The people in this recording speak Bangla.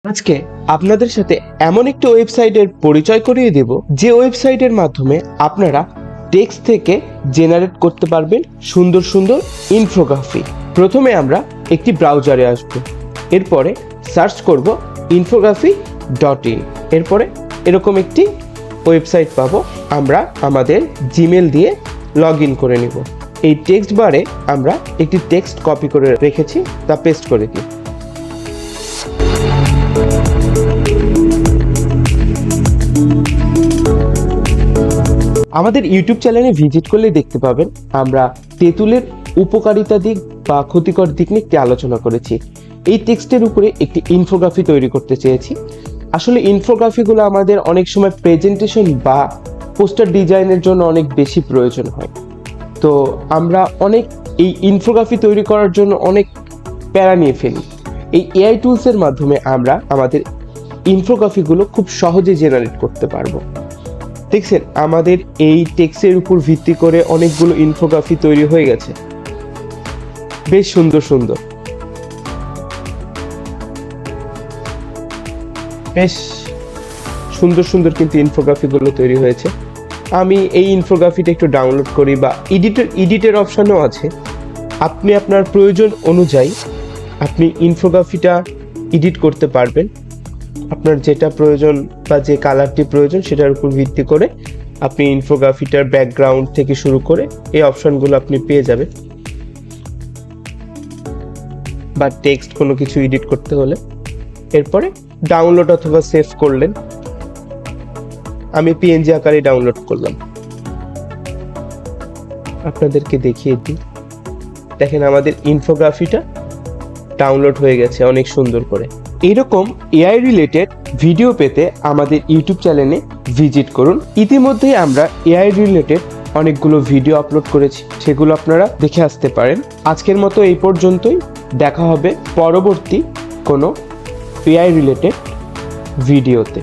আজকে আপনাদের সাথে এমন একটি ওয়েবসাইটের পরিচয় করিয়ে দেব যে ওয়েবসাইটের মাধ্যমে আপনারা টেক্সট থেকে জেনারেট করতে পারবেন সুন্দর সুন্দর ইনফোগ্রাফি। প্রথমে আমরা একটি ব্রাউজারে আসব, এরপরে সার্চ করব infography.in। এরপরে এরকম একটি ওয়েবসাইট পাবো, আমরা আমাদের জিমেল দিয়ে লগ ইন করে নিব। এই টেক্সট বারে আমরা একটি টেক্সট কপি করে রেখেছি, তা পেস্ট করে দিই। আমাদের ইউটিউব চ্যানেলে ভিজিট করলে দেখতে পাবেন আমরা তেঁতুলের উপকারিতা দিক বা ক্ষতিকর দিক নিয়ে একটি আলোচনা করেছি। এই টেক্সটের উপরে একটি ইনফোগ্রাফি তৈরি করতে চেয়েছি। আসলে ইনফোগ্রাফিগুলো আমাদের অনেক সময় প্রেজেন্টেশন বা পোস্টার ডিজাইনের জন্য অনেক বেশি প্রয়োজন হয়। তো আমরা এই ইনফোগ্রাফি তৈরি করার জন্য অনেক প্যারা নিয়ে ফেলি। এই এআই টুলসের মাধ্যমে আমরা আমাদের ইনফোগ্রাফিগুলো খুব সহজে জেনারেট করতে পারবো। দেখছেন, আমাদের এই টেক্সটের উপর ভিত্তি করে অনেকগুলো ইনফোগ্রাফি তৈরি হয়ে গেছে, বেশ সুন্দর সুন্দর, বেশ সুন্দর সুন্দর কিন্তু ইনফোগ্রাফিগুলো তৈরি হয়েছে। আমি এই ইনফোগ্রাফিটা একটু ডাউনলোড করি, বা এডিটের অপশনও আছে। আপনি আপনার প্রয়োজন অনুযায়ী আপনি ইনফোগ্রাফিটা এডিট করতে পারবেন। আপনার যেটা প্রয়োজন বা যে কালারটি প্রয়োজন সেটার উপর ভিত্তি করে আপনি ইনফোগ্রাফিটার ব্যাকগ্রাউন্ড থেকে শুরু করে এই অপশনগুলো আপনি পেয়ে যাবেন। বা টেক্সট কোনো কিছু এডিট করতে হলে এরপরে ডাউনলোড অথবা সেভ করলেন। আমি পিএনজি আকারে ডাউনলোড করলাম, আপনাদেরকে দেখিয়ে দিই। দেখেন, আমাদের ইনফোগ্রাফিটা ডাউনলোড হয়ে গেছে অনেক সুন্দর করে। এরকম এআই রিলেটেড ভিডিও পেতে আমাদের ইউটিউব চ্যানেলে ভিজিট করুন। ইতিমধ্যেই আমরা এআই রিলেটেড অনেকগুলো ভিডিও আপলোড করেছি, সেগুলো আপনারা দেখে আসতে পারেন। আজকের মতো এই পর্যন্তই, দেখা হবে পরবর্তী কোনো এআই রিলেটেড ভিডিওতে।